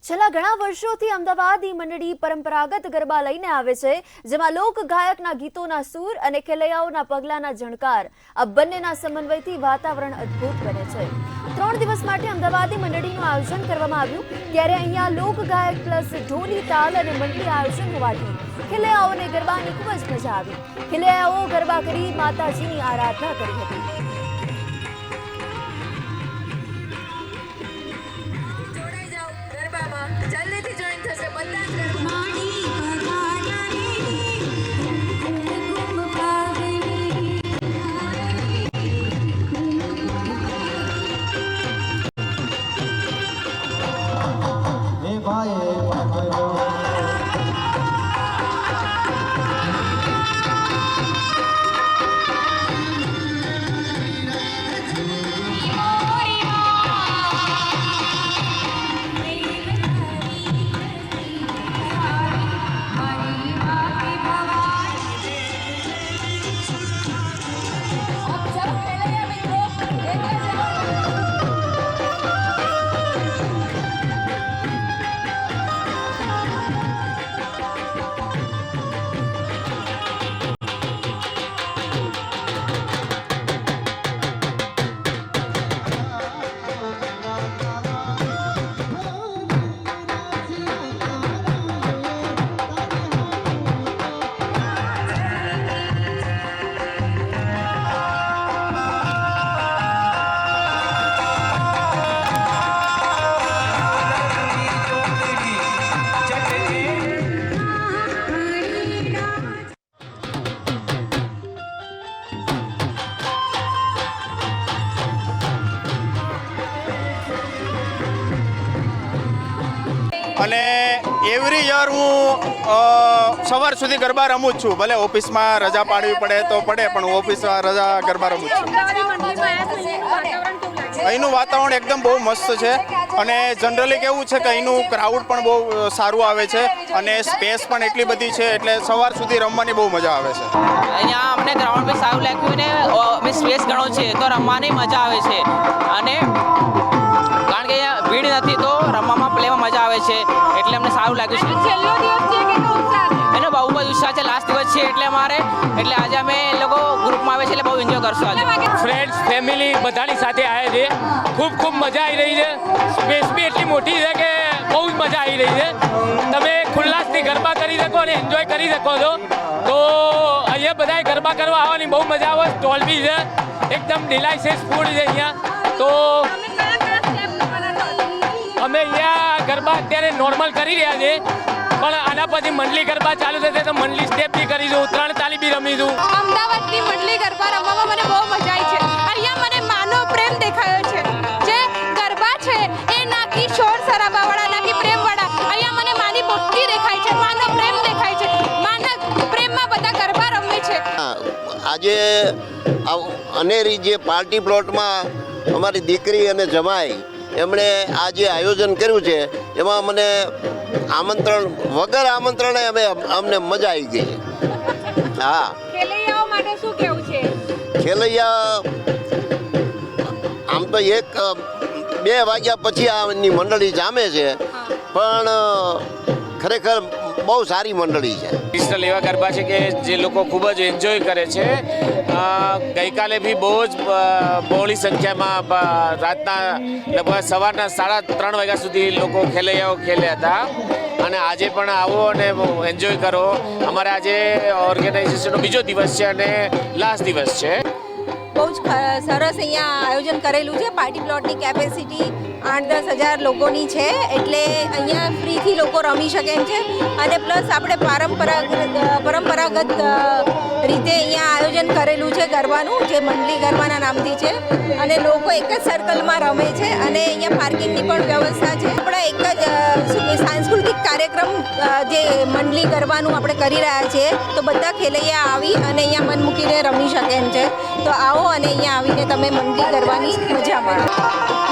છેલ્લા ઘણા વર્ષોથી અમદાવાદી મંડળી પરંપરાગત ગરબા લઈને આવે છે, જેમાં લોક ગાયકના ગીતોના સૂર અને ખેલૈયાઓના પગલાના ઝણકાર આ બંનેના સમન્વયથી વાતાવરણ અદ્ભુત બને છે। 3 દિવસ માટે અમદાવાદી મંડળીનું આયોજન કરવામાં આવ્યું, ત્યારે અહીંયા લોક ગાયક પ્લસ ઢોલી તાલ અને મંડળી આયોજન હોવાથી ખેલૈયાઓને ગરબાની ખૂબ જ મજા આવી। ખેલૈયાઓ ગરબા કરી માતાજીની આરાધના કરી હતી। અને એવરી યર હું સવાર સુધી ગરબા રમું જ છું, ભલે ઓફિસમાં રજા પાડવી પડે તો પડે, પણ હું ઓફિસમાં રજા ગરબા રમું છું। અહીંનું વાતાવરણ એકદમ બહુ મસ્ત છે અને જનરલી કેવું છે કે અહીંનું ક્રાઉડ પણ બહુ સારું આવે છે અને સ્પેસ પણ એટલી બધી છે, એટલે સવાર સુધી રમવાની બહુ મજા આવે છે। અહીંયા અમને ગ્રાઉન્ડ બી સારું લાગ્યું ને સ્પેસ ઘણો છે તો રમવાની મજા આવે છે, અને કારણ કે અહીંયા ભીડ નથી તો રમવામાં પ્લેમાં મજા આવે છે, એટલે અમને સારું લાગ્યું છે। છેલ્લો દિવસ છે કે ઉત્સાહ છે? એનો બહુ જ ઉત્સાહ છે, લાસ્ટ દિવસ છે એટલે અમારે, એટલે આજે અમે એ લોકો ગ્રુપમાં આવે છે એટલે બહુ એન્જોય કરશું। આજે ફ્રેન્ડ્સ ફેમિલી બધાની સાથે આવ્યા છે, ખૂબ મજા આવી રહી છે। સ્પેસ બી એટલી મોટી છે કે બહુ જ મજા આવી રહી છે। તમે ખુલ્લાસથી ગરબા કરી શકો અને એન્જોય કરી શકો છો, તો અહીંયા બધાએ ગરબા કરવા આવવાની બહુ મજા આવે। સ્ટોલ બી છે, એકદમ ડિલાઇશિયસ ફૂડ છે અહીંયા। તો અમે અહીંયા ગરબા અત્યારે નોર્મલ કરી રહ્યા છે, પણ આના પછી મંડલી ગરબા ચાલુ થશે તો મંડલી સ્ટેપ બી કરીશું, ત્રણ તાલી બી રમીશું। અમદાવાદની મંડલી ગરબા રમવામાં મને બહુ મજા આવી છે। અહીંયા મને માનવ પ્રેમ દેખાયો છે, જે ગરબા છે એ નાકી શોર શરાબાવાળા, નાકી પ્રેમવાળા। અહીંયા મને માની ભક્તિ દેખાય છે, માનવ પ્રેમ દેખાય છે, માનવ પ્રેમમાં બધા ગરબા રમે છે। આજે અનેરી જે પાર્ટી પ્લોટમાં અમારી દીકરી અને જમાઈ એમણે આ જે આયોજન કર્યું છે એમાં મને આમંત્રણ વગર આમંત્રણે અમને મજા આવી ગઈ। હા, ખેલૈયાઓ માટે શું કહેવું છે? ખેલૈયા આમ તો 1-2 વાગ્યા પછી આની મંડળી જામે છે, પણ ખરેખર બહુ સારી મંડળી છે। ટ્રેડિશનલ એવા ગરબા છે કે જે લોકો ખૂબ જ એન્જોય કરે છે। ગઈકાલે બી બહુ જ બહોળી સંખ્યામાં રાતના લગભગ સવારના 3:30 વાગ્યા સુધી લોકો ખેલૈયાઓ ખેલ્યા હતા, અને આજે પણ આવો અને એન્જોય કરો। અમારે આજે ઓર્ગેનાઇઝેશનનો બીજો દિવસ છે અને લાસ્ટ દિવસ છે। બહુ જ સરસ અહીંયા આયોજન કરેલું છે। પાર્ટી પ્લોટની કેપેસિટી 8-10 હજાર લોકોની છે, એટલે અહીંયા ફ્રીથી લોકો રમી શકે એમ છે, અને પ્લસ આપણે પરંપરાગત રીતે અહીંયા આયોજન કરેલું છે ગરબાનું, જે મંડલી ગરબાના નામથી છે, અને લોકો એક જ સર્કલમાં રમે છે, અને અહીંયા પાર્કિંગની પણ વ્યવસ્થા છે। આપણે એક જ સાંસ્કૃતિક કાર્યક્રમ જે મંડલી ગરબાનું આપણે કરી રહ્યા છીએ, તો બધા ખેલૈયા આવી અને અહીંયા મન મૂકીને રમી શકે એમ છે। તો આવો અને અહીંયા આવીને તમે મંડલી ગરબાની મજા માણો।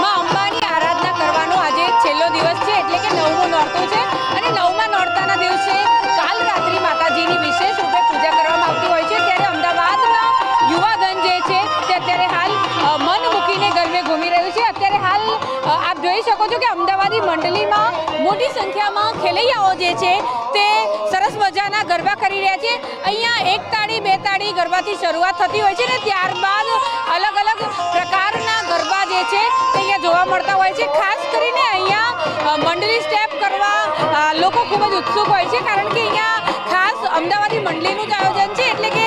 માં અંબાની આરાધના કરવાનો આજે છેલ્લો દિવસ છે, એટલે કે 9મું નોરતું છે, અને 9મા નોરતાના દિવસે કાલ રાત્રિ માતાજીની વિશેષ રૂપે પૂજા કરવામાં આવતી હોય છે। ત્યારે અમદાવાદમાં યુવાધન જે છે તે અત્યારે હાલ મન મૂકીને ગરબે ઘૂમી રહ્યું છે। અત્યારે હાલ આપ જોઈ શકો છો કે અમદાવાદી મંડળીમાં મોટી સંખ્યામાં ખેલૈયાઓ જે છે તે સરસ મજાના ગરબા કરી રહ્યા છે. અહીંયા 1 તાળી 2 તાળી ગરબાથી શરૂઆત થતી હોય છે ને ત્યારબાદ અલગ અલગ પ્રકારના ગરબા જે છે તે અહીંયા જોવા મળતા હોય છે. ખાસ કરીને અહીંયા મંડળી સ્ટેપ કરવા લોકો ખૂબ જ ઉત્સુક હોય છે, કારણ કે અહીંયા ખાસ અમદાવાદી મંડળીનું જ આયોજન છે, એટલે કે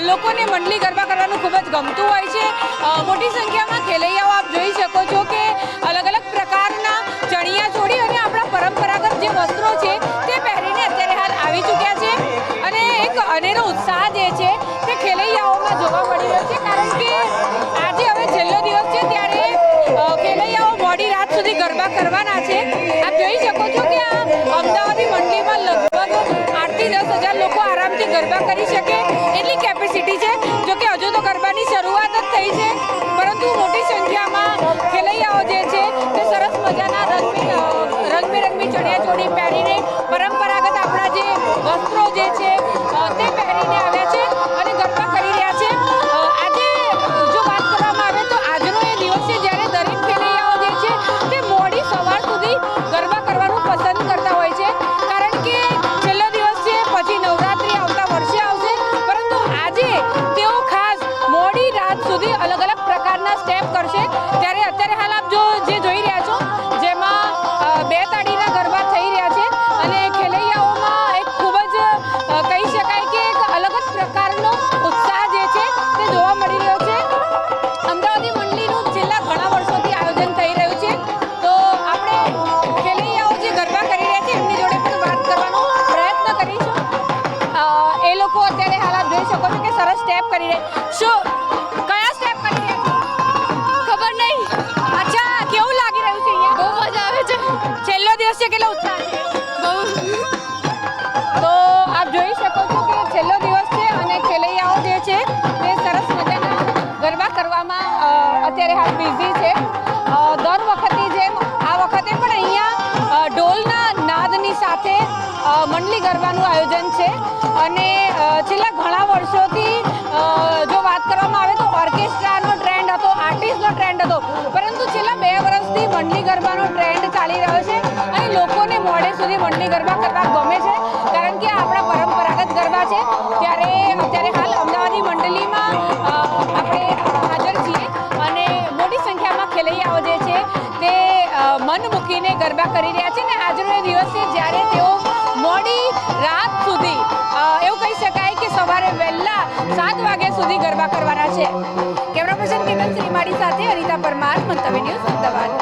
લોકોને મંડળી ગરબા કરવાનું ખૂબ જ ગમતું હોય છે. મોટી સંખ્યામાં ખેલૈયાઓ આપ જોઈ શકો છો કે અલગ અલગ પ્રકારના ચણિયા ચોળી અને આપણા પરંપરાગત જે વસ્ત્રો છે તે પહેરીને અત્યારે હાલ આવી ચૂક્યા છે, અને એક અનેરો ઉત્સાહ જે છે તે ખેલૈયાઓમાં જોવા મળી રહ્યો છે, કારણ કે આજે હવે છેલ્લો દિવસ છે ત્યારે ખેલૈયાઓ મોડી રાત સુધી ગરબા કરવાના છે. આપ જોઈ શકો છો કે આ અમદાવાદી મંડળીમાં લગભગ 8 થી 10 હજાર લોકો આરામથી ગરબા કરી શકે એટલી કેપેસિટી છે. જો કે હજુ તો ગરબાની શરૂઆત જ થઈ છે, પરંતુ મોટી સંખ્યામાં ખેલૈયાઓ જે છે તે સરસ મજાના રંગબેરંગી ચણિયાચોળી પહેરીને પરંપરાગત આપણા જે વસ્ત્રો જે છે તે પહેરીને આવ્યા છે અને ગરબા કરી રહ્યા છે. આજે જો વાત કરવામાં આવે તો આજનો એ દિવસ છે જ્યારે દરેક ખેલૈયાઓ જે છે તે મોડી સવાર સુધી ગરબા કરવાનું પસંદ કરતા હોય છે, કારણ કે છેલ્લો દિવસ છે, પછી નવરાત્રી આવતા વર્ષે આવશે, પરંતુ આજે તેઓ ખાસ મોડી રાત સુધી અલગ અલગ પ્રકારના સ્ટેપ કરશે. ત્યારે અત્યારે હાલ આપ જે જોઈ રહ્યા છો જેમાં 2 તાળીના ગરબા થઈ રહ્યા છે, અને ખેલૈયાઓમાં એક ખૂબ જ કહી શકાય કે એક અલગ જ પ્રકારનો ઉત્સાહ જે છે તે જોવા મળી રહ્યો છે. અમદાવાદી મંડળીનું છેલ્લા ઘણા વર્ષોથી આયોજન થઈ રહ્યું છે, તો આપણે ખેલૈયાઓ જે ગરબા કરી રહ્યા છે એમની જોડે પણ વાત કરવાનો પ્રયત્ન કરીશું. એ લોકો અત્યારે હાલ આપ જોઈ શકો છો કે સરસ સ્ટેપ કરી રહ્યા. શું કયા સ્ટેપ કરી રહ્યા છો? ખબર નહીં. અચ્છા, કેવું લાગી રહ્યું છે અહીંયા? બહુ મજા આવે છે. છેલ્લો દિવસ છે, કેટલો ઉત્સાહ છે? બહુ. તો આપ જોઈ શકો છો કે છેલ્લો દિવસ છે અને ખેલૈયાઓ જે છે તે સરસ મજાના ગરબા કરવામાં અત્યારે હાલ બિઝી છે. દર વખતે જેમ આ વખતે પણ અહીંયા ઢોલના નાદની સાથે મંડળી ગરબાનું આયોજન છે, અને છેલ્લા ઘણા વર્ષોથી જો વાત કરવામાં આવે તો ઓર્કેસ્ટ્રાનો ટ્રેન્ડ હતો, આર્ટિસ્ટનો ટ્રેન્ડ હતો, પરંતુ છેલ્લા 2 વર્ષથી મંડળી ગરબાનો ટ્રેન્ડ ચાલી રહ્યો છે, અને લોકોને મોડે સુધી મંડળી ગરબા કરવા ગમે છે, કારણ કે આપણા પરંપરાગત ગરબા છે. ત્યારે અત્યારે હાલ અમદાવાદી મંડળીમાં આપણે હાજર છીએ, અને મોટી સંખ્યામાં ખેલૈયાઓ જે છે તે મન મૂકીને ગરબા કરી રહ્યા છે, અને આજનો એ દિવસ છે જ્યારે તેઓ મોડી રાત સુધી એવું કહી શકાય કે સવારે વહેલા 7 વાગ્યા સુધી ગરબા કરવાના છે. કેમેરા પર્સન કેતન શ્રીમાળી સાથે અનિતા પરમાર, મંતવ્ય ન્યૂઝ, અમદાવાદ.